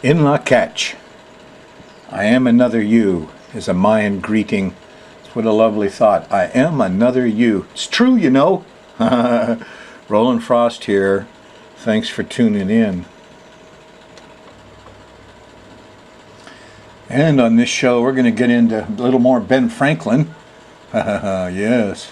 In la catch. I am another you is a Mayan greeting. What a lovely thought. I am another you. It's true, you know. Rollin Frost here. Thanks for tuning in. And on this show, we're going to get into a little more Ben Franklin. Yes.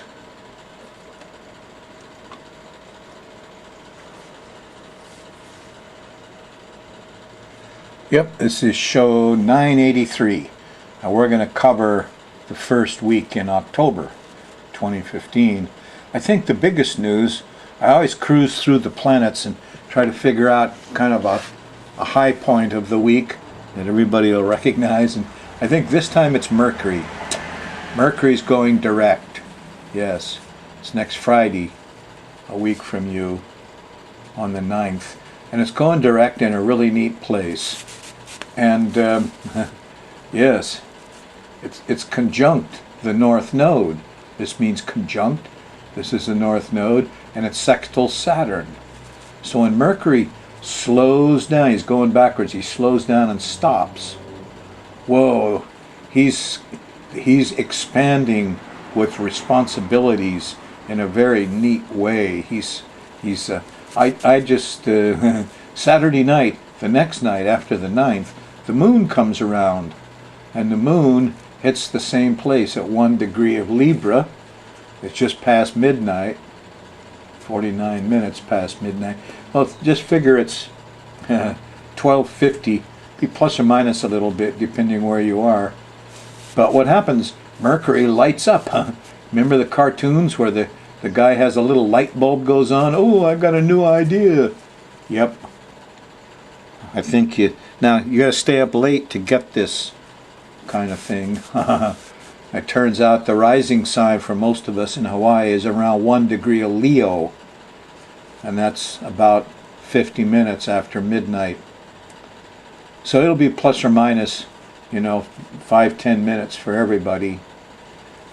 Yep, this is show 983. Now we're going to cover the first week in October 2015. I think the biggest news, I always cruise through the planets and try to figure out kind of a high point of the week that everybody will recognize. And I think this time it's Mercury. Mercury's going direct. Yes, it's next Friday, a week from you, on the 9th. And it's going direct in a really neat place. And yes, it's conjunct the North Node. This means conjunct. This is the North Node, and it's sextile Saturn. So when Mercury slows down, he's going backwards, he slows down and stops. Whoa, he's expanding with responsibilities in a very neat way. I just Saturday night, the next night after the 9th, the moon comes around, and the moon hits the same place at 1 degree of Libra. It's just past midnight, 49 minutes past midnight. Well, just figure it's 12:50, be plus or minus a little bit depending where you are. But what happens, Mercury lights up. Remember the cartoons where the guy has a little light bulb goes on? Oh, I've got a new idea. Yep. I think you got to stay up late to get this kind of thing. It turns out the rising sign for most of us in Hawaii is around 1 degree of Leo, and that's about 50 minutes after midnight. So it'll be plus or minus, 5-10 minutes for everybody.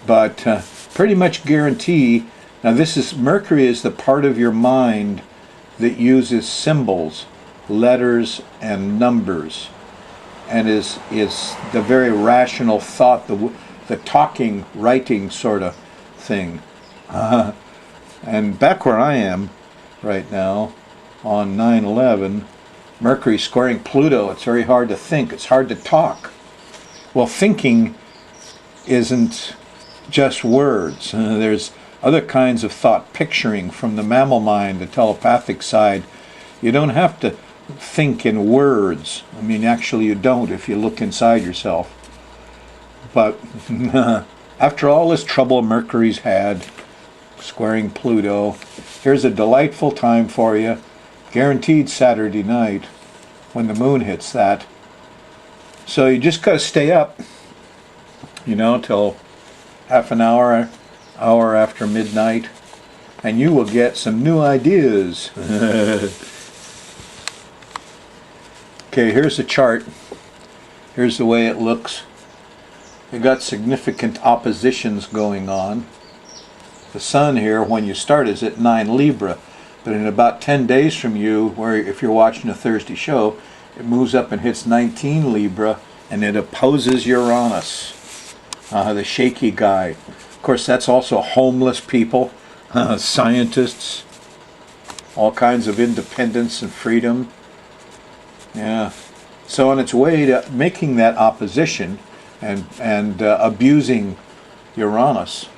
But pretty much guarantee. Now Mercury is the part of your mind that uses symbols, letters, and numbers, and is the very rational thought, the talking, writing sort of thing. And back where I am right now, on 9/11, Mercury squaring Pluto, it's very hard to think, it's hard to talk. Well, thinking isn't just words. There's other kinds of thought, picturing from the mammal mind, the telepathic side. You don't have to think in words. I mean, actually you don't if you look inside yourself. But after all this trouble Mercury's had, squaring Pluto, here's a delightful time for you, guaranteed Saturday night, when the moon hits that. So you just got to stay up, till half an hour after midnight, and you will get some new ideas. Okay, here's the chart. Here's the way it looks. You got significant oppositions going on. The sun here, when you start, is at 9 Libra, but in about 10 days from you, where if you're watching a Thursday show, it moves up and hits 19 Libra, and it opposes Uranus, the shaky guy. Of course, that's also homeless people, scientists, all kinds of independence and freedom. Yeah. So on its way to making that opposition and abusing Uranus,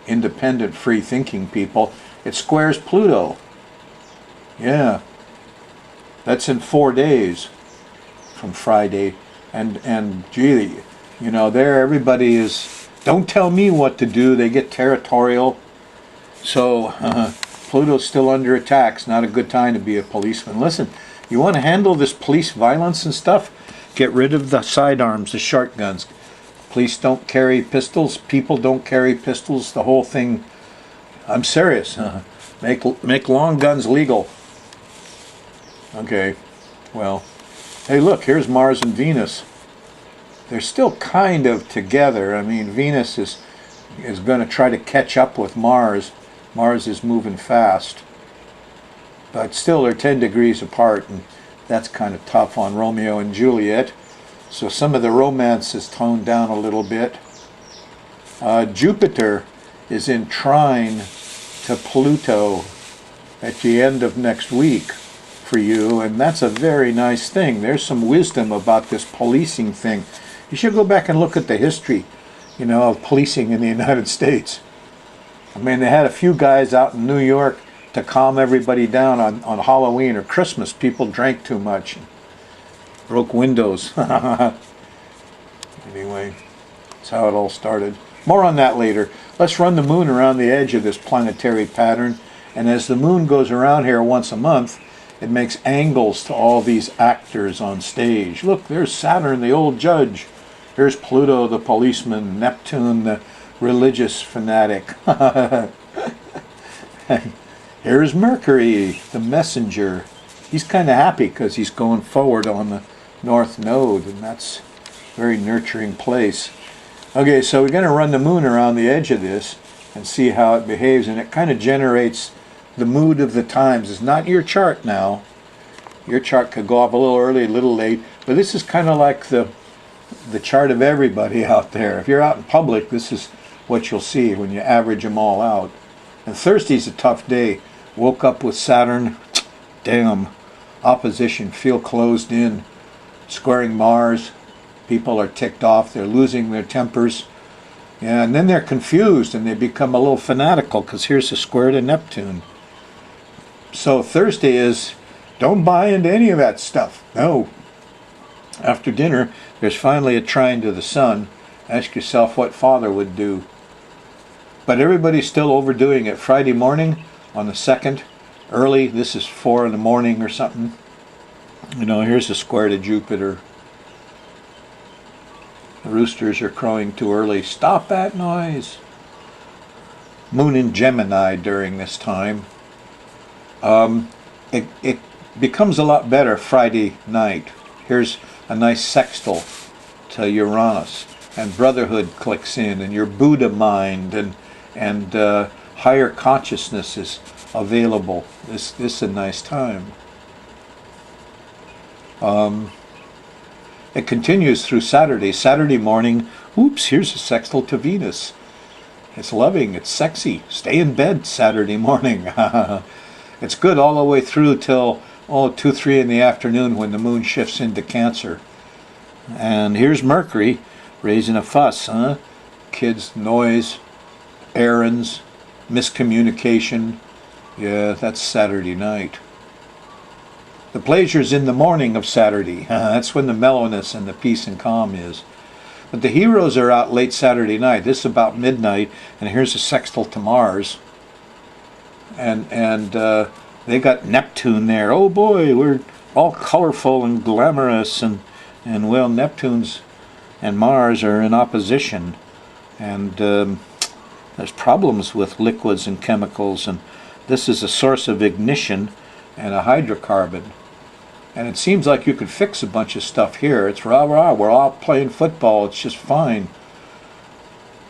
independent, free-thinking people, it squares Pluto. Yeah. That's in 4 days from Friday. And gee, there everybody is, don't tell me what to do. They get territorial. So Pluto's still under attack. It's not a good time to be a policeman. Listen, you want to handle this police violence and stuff? Get rid of the sidearms, the shotguns. Police don't carry pistols. People don't carry pistols. The whole thing. I'm serious. Make long guns legal. Okay. Well, hey, look. Here's Mars and Venus. They're still kind of together. I mean, Venus is going to try to catch up with Mars. Mars is moving fast. But still, they're 10 degrees apart, and That's kind of tough on Romeo and Juliet. So some of the romance is toned down a little bit. Jupiter is in trine to Pluto at the end of next week for you, and that's a very nice thing. There's some wisdom about this policing thing. You should go back and look at the history, of policing in the United States. I mean, they had a few guys out in New York to calm everybody down on Halloween or Christmas. People drank too much, broke windows. Anyway, that's how it all started. More on that later. Let's run the moon around the edge of this planetary pattern, and as the moon goes around here once a month, it makes angles to all these actors on stage. Look, there's Saturn, the old judge. Here's Pluto, the policeman. Neptune, the religious fanatic. Here's Mercury, the messenger. He's kind of happy because he's going forward on the north node, and that's a very nurturing place. Okay, so we're going to run the moon around the edge of this and see how it behaves, and it kind of generates the mood of the times. It's not your chart now. Your chart could go off a little early, a little late, but this is kind of like the chart of everybody out there. If you're out in public, this is what you'll see when you average them all out. And Thursday's a tough day. Woke up with Saturn, damn, opposition, feel closed in, squaring Mars. People are ticked off, they're losing their tempers. Yeah, and then they're confused and they become a little fanatical because here's a square to Neptune. So Thursday is, don't buy into any of that stuff. No. After dinner, there's finally a trine to the sun. Ask yourself what Father would do. But everybody's still overdoing it. Friday morning on the 2nd, early, this is 4 in the morning or something. Here's a square to Jupiter. The roosters are crowing too early. Stop that noise. Moon in Gemini during this time. It becomes a lot better Friday night. Here's a nice sextile to Uranus, and brotherhood clicks in, and your Buddha mind and higher consciousness is available. This is a nice time. It continues through Saturday. Saturday morning, oops, here's a sextile to Venus. It's loving, it's sexy. Stay in bed Saturday morning. It's good all the way through till 2, 3 in the afternoon when the moon shifts into Cancer. And here's Mercury raising a fuss, huh? Kids, noise, errands, miscommunication. Yeah, that's Saturday night. The pleasure's in the morning of Saturday. That's when the mellowness and the peace and calm is. But the heroes are out late Saturday night. This is about midnight, and here's a sextile to Mars. And they got Neptune there. Oh boy, we're all colorful and glamorous, and well, Neptune's and Mars are in opposition, and there's problems with liquids and chemicals, and this is a source of ignition and a hydrocarbon. And it seems like you could fix a bunch of stuff here. It's rah rah, we're all playing football, it's just fine.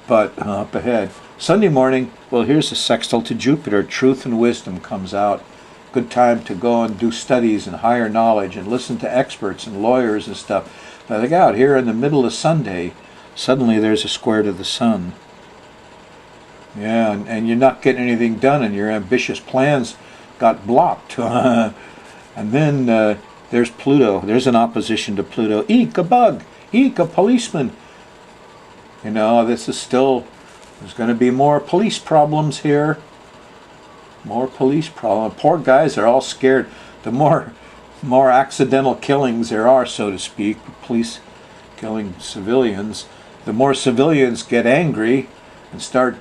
But up ahead, Sunday morning, well, here's a sextile to Jupiter. Truth and wisdom comes out. Good time to go and do studies and higher knowledge and listen to experts and lawyers and stuff. But look out, here in the middle of Sunday, suddenly there's a square to the sun. Yeah, and you're not getting anything done, and your ambitious plans got blocked. And then there's Pluto. There's an opposition to Pluto. Eek, a bug. Eek, a policeman. This is still, there's going to be more police problems here. More police problems. Poor guys are all scared. The more accidental killings there are, so to speak, police killing civilians, the more civilians get angry and start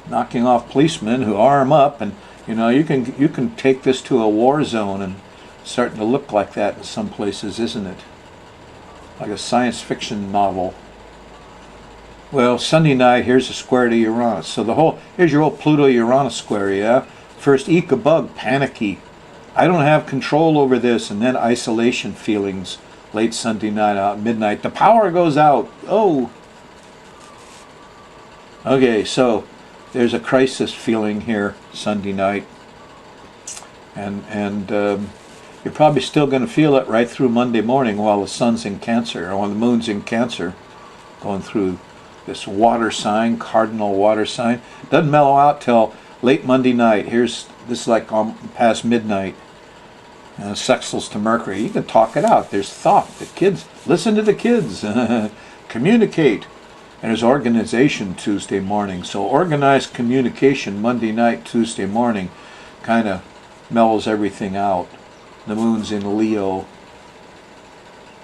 knocking off policemen who arm up, and you can take this to a war zone, and it's starting to look like that in some places, isn't it? Like a science fiction novel. Well, Sunday night, here's a square to Uranus. So here's your old Pluto-Uranus square, yeah? First, eek, a bug, panicky. I don't have control over this, and then isolation feelings. Late Sunday night, out midnight, the power goes out. Oh. Okay, so there's a crisis feeling here Sunday night, and You're probably still going to feel it right through Monday morning while the sun's in Cancer, or while the moon's in Cancer, going through this water sign, cardinal water sign. Doesn't mellow out till late Monday night. This is like past midnight. Sextiles to Mercury. You can talk it out. There's thought. The kids, listen to the kids. Communicate. And there's organization Tuesday morning. So organized communication Monday night, Tuesday morning kind of mellows everything out. The moon's in Leo.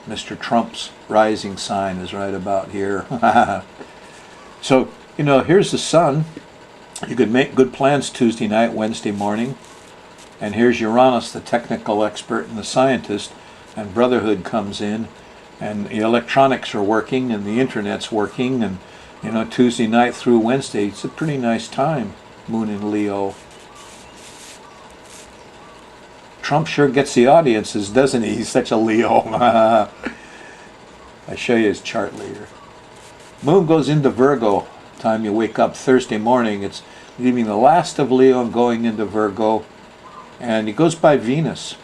Mr. Trump's rising sign is right about here. So, here's the sun. You could make good plans Tuesday night, Wednesday morning. And here's Uranus, the technical expert and the scientist. And Brotherhood comes in. And the electronics are working and the internet's working. And, Tuesday night through Wednesday, it's a pretty nice time. Moon in Leo. Trump sure gets the audiences, doesn't he? He's such a Leo. I'll show you his chart later. Moon goes into Virgo. Time you wake up Thursday morning, it's leaving the last of Leo and going into Virgo. And he goes by Venus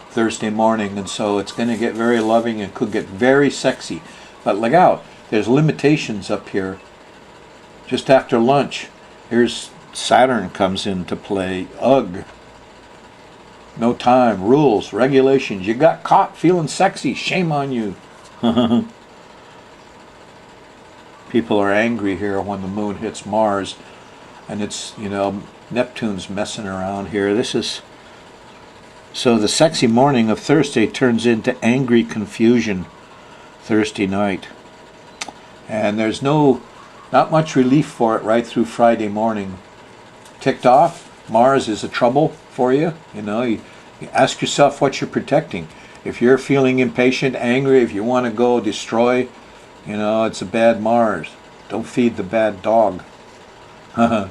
Thursday morning, and so it's going to get very loving and could get very sexy. But look out, there's limitations up here. Just after lunch, here's Saturn comes into play. Ugh. No time, rules, regulations. You got caught feeling sexy. Shame on you. People are angry here when the moon hits Mars. And it's, Neptune's messing around here. So the sexy morning of Thursday turns into angry confusion Thursday night. And there's not much relief for it right through Friday morning. Ticked off. Mars is a trouble for you. You ask yourself what you're protecting. If you're feeling impatient, angry, if you want to go destroy, it's a bad Mars. Don't feed the bad dog. But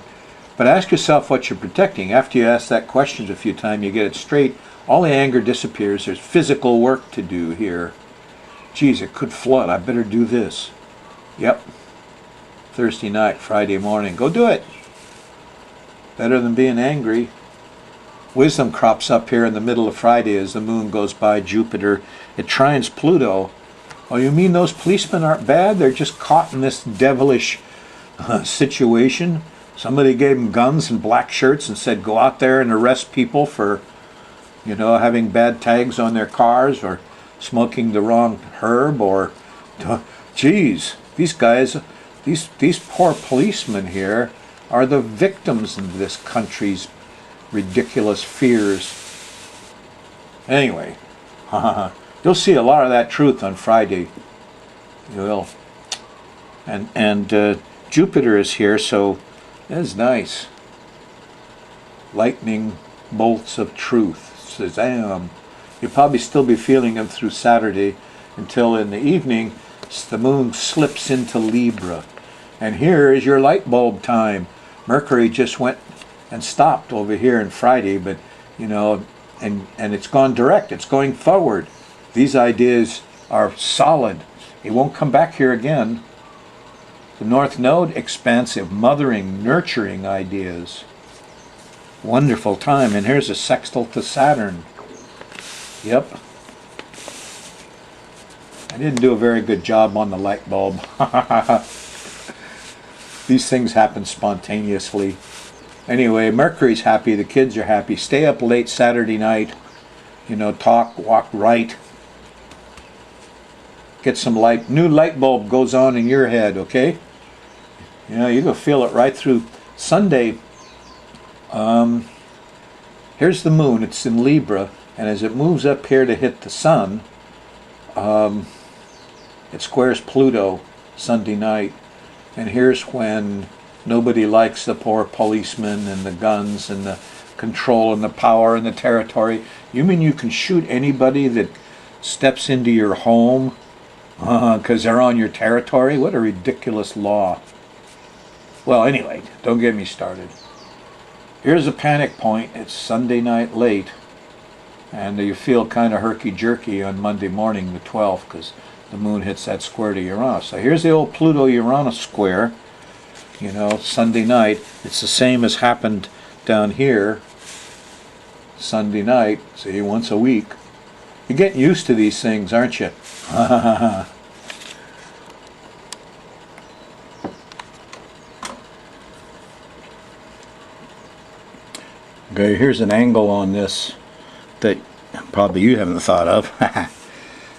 ask yourself what you're protecting. After you ask that question a few times, you get it straight, all the anger disappears. There's physical work to do here. Geez, it could flood. I better do this. Yep. Thursday night, Friday morning. Go do it. Better than being angry. Wisdom crops up here in the middle of Friday as the moon goes by Jupiter. It trines Pluto. Oh, you mean those policemen aren't bad? They're just caught in this devilish situation. Somebody gave them guns and black shirts and said, go out there and arrest people for, having bad tags on their cars or smoking the wrong herb or, geez, these guys, these poor policemen here are the victims of this country's ridiculous fears. Anyway, you'll see a lot of that truth on Friday. You will. And Jupiter is here, so that's nice. Lightning bolts of truth. Shazam. You'll probably still be feeling them through Saturday until in the evening the moon slips into Libra. And here is your light bulb time. Mercury just went and stopped over here on Friday, but and it's gone direct. It's going forward. These ideas are solid. It won't come back here again. The North Node, expansive, mothering, nurturing ideas. Wonderful time. And here's a sextile to Saturn. Yep. I didn't do a very good job on the light bulb. These things happen spontaneously. Anyway, Mercury's happy, the kids are happy. Stay up late Saturday night. Talk, walk right. Get some light. New light bulb goes on in your head, okay? You can feel it right through Sunday. Here's the moon. It's in Libra. And as it moves up here to hit the sun, it squares Pluto Sunday night. And here's when nobody likes the poor policemen and the guns and the control and the power and the territory. You mean you can shoot anybody that steps into your home because they're on your territory? What a ridiculous law. Well, anyway, don't get me started. Here's a panic point. It's Sunday night late. And you feel kind of herky-jerky on Monday morning, the 12th, because the moon hits that square to Uranus. So here's the old Pluto-Uranus square. Sunday night. It's the same as happened down here. Sunday night, see, once a week. You're getting used to these things, aren't you? Okay, here's an angle on this that probably you haven't thought of.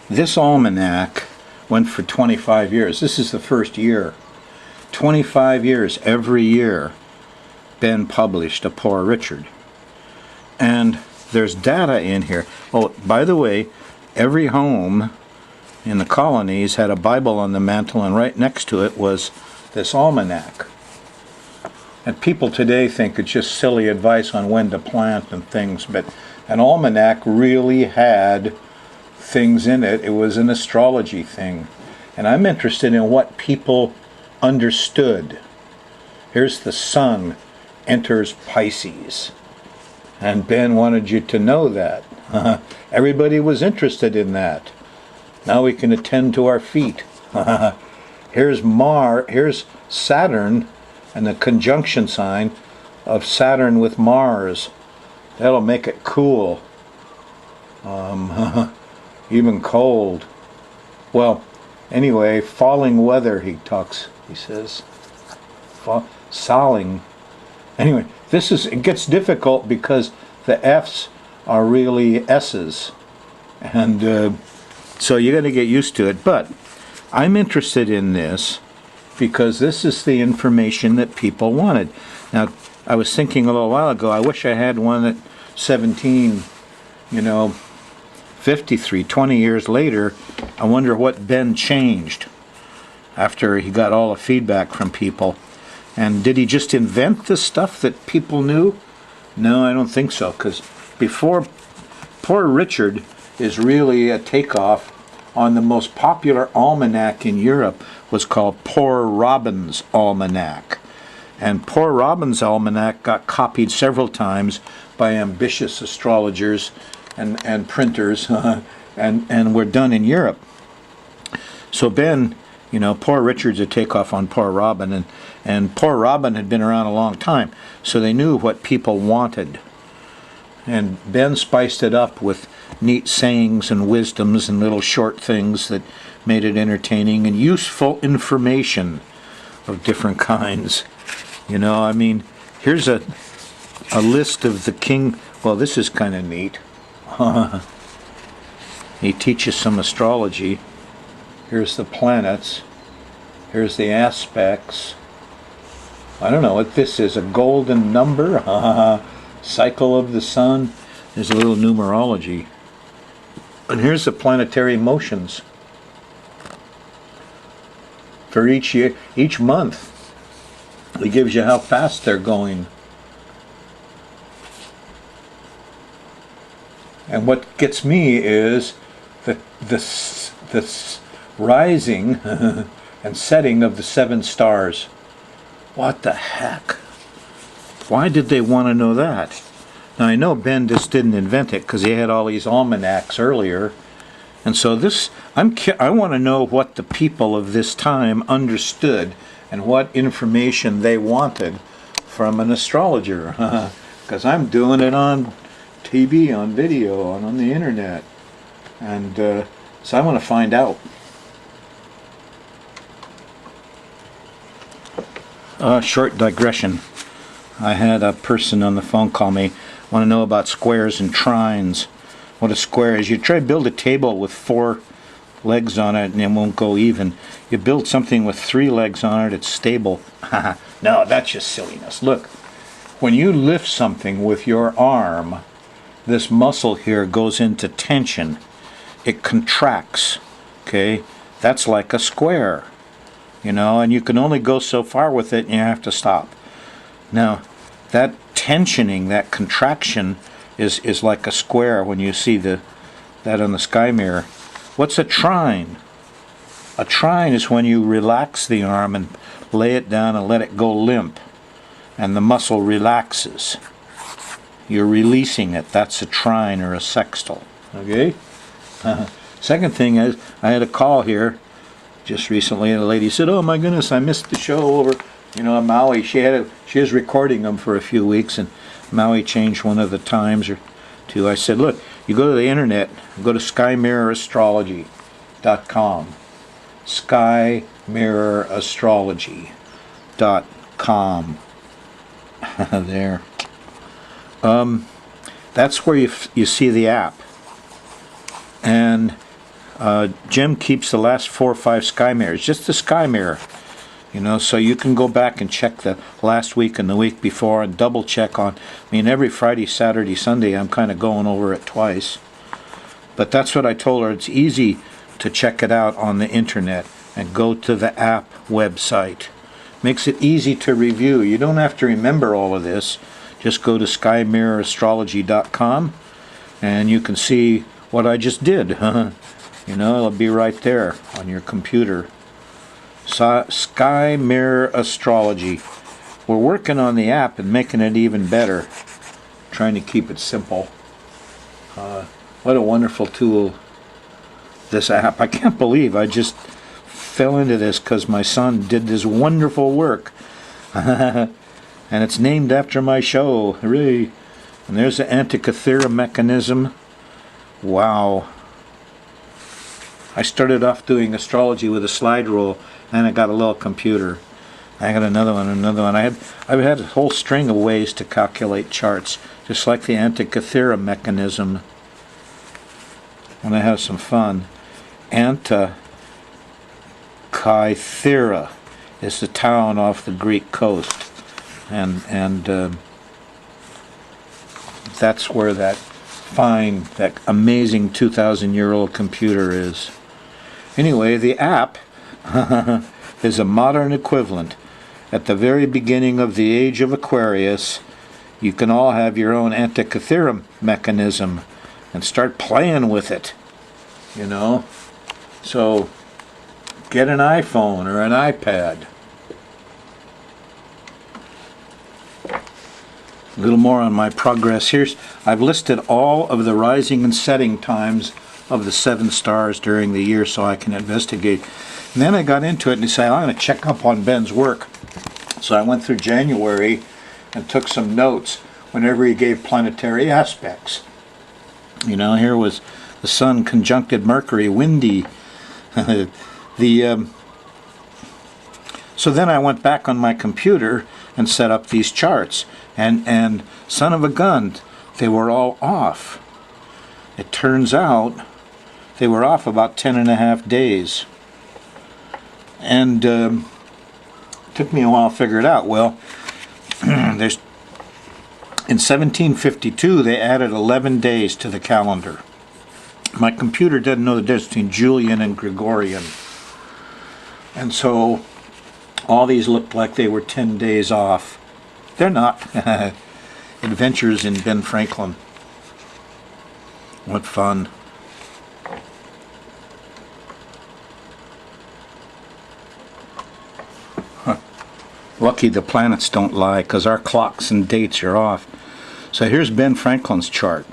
This almanac went for 25 years. This is the first year. 25 years, every year, Ben published a Poor Richard. And there's data in here. Oh, by the way, every home in the colonies had a Bible on the mantle, and right next to it was this almanac. And people today think it's just silly advice on when to plant and things, but an almanac really had things in it. It was an astrology thing. And I'm interested in what people understood. Here's the sun enters Pisces. And Ben wanted you to know that. Everybody was interested in that. Now we can attend to our feet. Here's Saturn and the conjunction sign of Saturn with Mars. That'll make it cool. Even cold. Well, anyway, falling weather, he says. Souling. Anyway, it gets difficult because the F's are really S's. And so you're going to get used to it. But I'm interested in this because this is the information that people wanted. Now, I was thinking a little while ago, I wish I had one at 17, 53, 20 years later. I wonder what Ben changed after he got all the feedback from people. And did he just invent the stuff that people knew? No, I don't think so, because before Poor Richard is really a takeoff on the most popular almanac in Europe was called Poor Robin's Almanac. And Poor Robin's Almanac got copied several times by ambitious astrologers and printers, and were done in Europe. So Ben, Poor Richard's a takeoff on Poor Robin, and Poor Robin had been around a long time, so they knew what people wanted. And Ben spiced it up with neat sayings and wisdoms and little short things that made it entertaining and useful information of different kinds. Here's a list of the king. Well, this is kind of neat. He teaches some astrology. Here's the planets. Here's the aspects. I don't know what this is, a golden number? Cycle of the sun. There's a little numerology. And here's the planetary motions for each year, each month. It gives you how fast they're going. And what gets me is the rising and setting of the 7 stars. What the heck? Why did they want to know that? Now I know Ben just didn't invent it because he had all these almanacs earlier. And so I want to know what the people of this time understood and what information they wanted from an astrologer. Because I'm doing it on TV, on video, on the internet. And so I want to find out. Short digression. I had a person on the phone call me, want to know about squares and trines. What a square is. You try to build a table with 4 legs on it and it won't go even. You build something with 3 legs on it, it's stable. No, that's just silliness. Look, when you lift something with your arm, this muscle here goes into tension. It contracts, okay? That's like a square, and you can only go so far with it and you have to stop. Now, that tensioning, that contraction is like a square when you see that on the sky mirror. What's a trine? A trine is when you relax the arm and lay it down and let it go limp, and the muscle relaxes. You're releasing it. That's a trine or a sextile. Okay? Second thing is, I had a call here just recently, and the lady said, "Oh my goodness, I missed the show over Maui." She was recording them for a few weeks, and Maui changed one of the times, or to. I said, look, you go to the internet, go to skymirrorastrology.com. Skymirrorastrology.com. There. That's where you see the app. And Jim keeps the last 4 or 5 sky mirrors, just the sky mirror. You know, so you can go back and check the last week and the week before and double check on. I mean, every Friday, Saturday, Sunday, I'm kind of going over it twice. But that's what I told her. It's easy to check it out on the internet and go to the app website. Makes it easy to review. You don't have to remember all of this. Just go to skymirrorastrology.com and you can see what I just did. You know, it'll be right there on your computer. Sky Mirror Astrology. We're working on the app and making it even better. Trying to keep it simple. What a wonderful tool, this app. I can't believe I just fell into this because my son did this wonderful work. And it's named after my show. Really. And there's the Antikythera mechanism. Wow. I started off doing astrology with a slide rule, and I got a little computer. I got another one, I've had a whole string of ways to calculate charts, just like the Antikythera mechanism. And I have some fun. Antikythera is the town off the Greek coast, and that's where that amazing 2,000-year-old computer is. Anyway, the app is a modern equivalent. At the very beginning of the age of Aquarius, you can all have your own Antikythera mechanism and start playing with it, you know. So get an iPhone or an iPad. A little more on my progress here. I've listed all of the rising and setting times of the 7 stars during the year so I can investigate. And then I got into it and decided I'm going to check up on Ben's work. So I went through January and took some notes whenever he gave planetary aspects. You know, here was the Sun conjuncted Mercury, windy. So then I went back on my computer and set up these charts. And son of a gun, they were all off. It turns out they were off about 10.5 days. And took me a while to figure it out. Well, in 1752 they added 11 days to the calendar. My computer didn't know the difference between Julian and Gregorian. And so all these looked like they were 10 days off. They're not. Adventures in Ben Franklin. What fun. Lucky the planets don't lie, because our clocks and dates are off. So here's Ben Franklin's chart.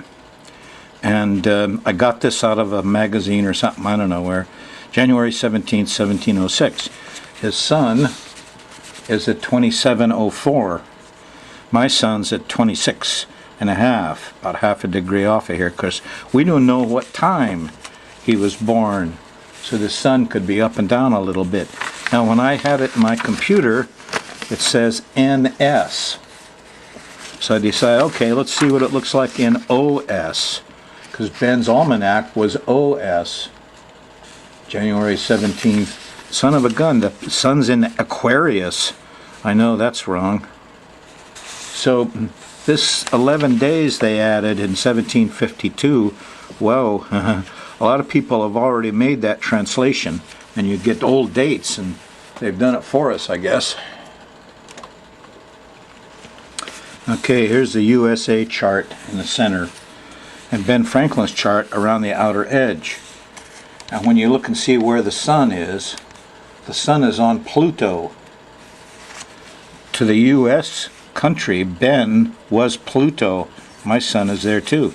And I got this out of a magazine or something, I don't know where. January 17th, 1706. His sun is at 2704. My sun's at 26 and a half, about half a degree off of here, because we don't know what time he was born. So the sun could be up and down a little bit. Now when I had it in my computer, it says NS. So I decided, okay, let's see what it looks like in OS, because Ben's Almanac was OS. January 17th. Son of a gun, the sun's in Aquarius. I know that's wrong. So this 11 days they added in 1752, whoa, a lot of people have already made that translation, and you get old dates, and they've done it for us, I guess. Okay, here's the USA chart in the center, and Ben Franklin's chart around the outer edge. And when you look and see where the sun is on Pluto. To the U.S. country, Ben was Pluto. My sun is there too.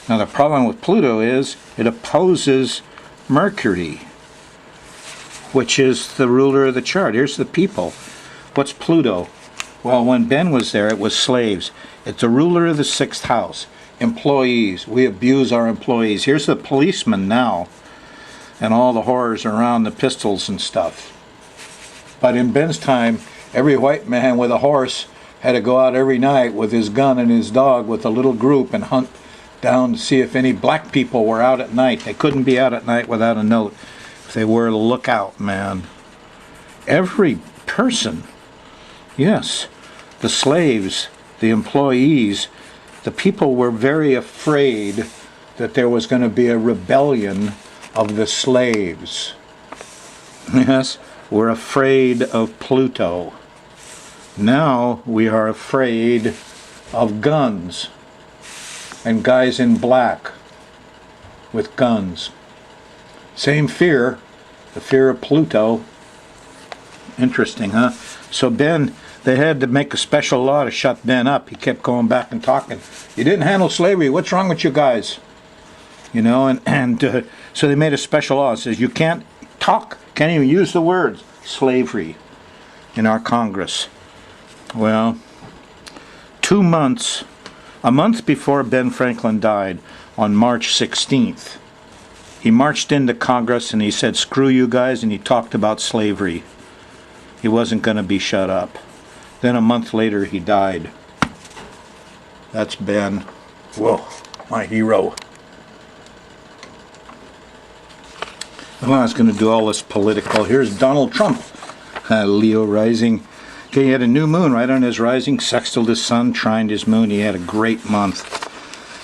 Now the problem with Pluto is it opposes Mercury, which is the ruler of the chart. Here's the people. What's Pluto? Well, when Ben was there, it was slaves. It's the ruler of the 6th house. employees. We abuse our employees. Here's the policeman now, and all the horrors around the pistols and stuff. But in Ben's time, every white man with a horse had to go out every night with his gun and his dog with a little group and hunt down to see if any black people were out at night. They couldn't be out at night without a note. If they were, look out, man. Every person, yes, the slaves, the employees, the people were very afraid that there was going to be a rebellion of the slaves. Yes, we're afraid of Pluto. Now we are afraid of guns and guys in black with guns. Same fear, the fear of Pluto. Interesting, huh? So Ben, they had to make a special law to shut Ben up. He kept going back and talking. You didn't handle slavery. What's wrong with you guys? You know, and so they made a special law. It says you can't talk, can't even use the words slavery in our Congress. Well, 2 months, a month before Ben Franklin died, on March 16th, he marched into Congress and he said, screw you guys, and he talked about slavery. He wasn't going to be shut up. Then a month later, he died. That's Ben. Whoa, my hero. Well, I was going to do all this political. Here's Donald Trump, Leo rising. Okay, he had a new moon right on his rising, sextiled his sun, trined his moon. He had a great month.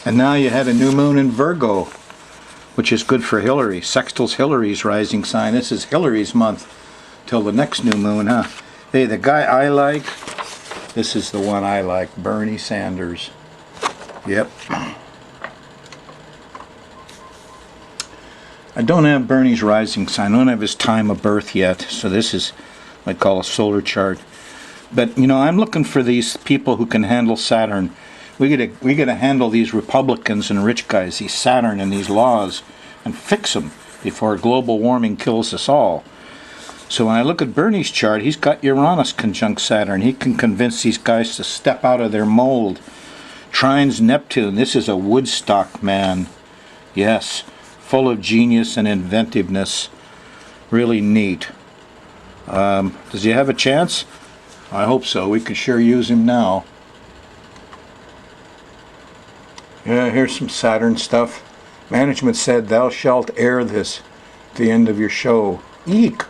And now you had a new moon in Virgo, which is good for Hillary. Sextiles Hillary's rising sign. This is Hillary's month till the next new moon, huh? Hey, the guy I like, this is the one I like, Bernie Sanders. Yep. I don't have Bernie's rising sign. I don't have his time of birth yet, so this is what I call a solar chart. But, you know, I'm looking for these people who can handle Saturn. We gotta handle these Republicans and rich guys, these Saturn and these laws, and fix them before global warming kills us all. So when I look at Bernie's chart, he's got Uranus conjunct Saturn. He can convince these guys to step out of their mold. Trines Neptune. This is a Woodstock man. Yes, full of genius and inventiveness. Really neat. Does he have a chance? I hope so. We could sure use him now. Yeah, here's some Saturn stuff. Management said thou shalt air this at the end of your show. Eek!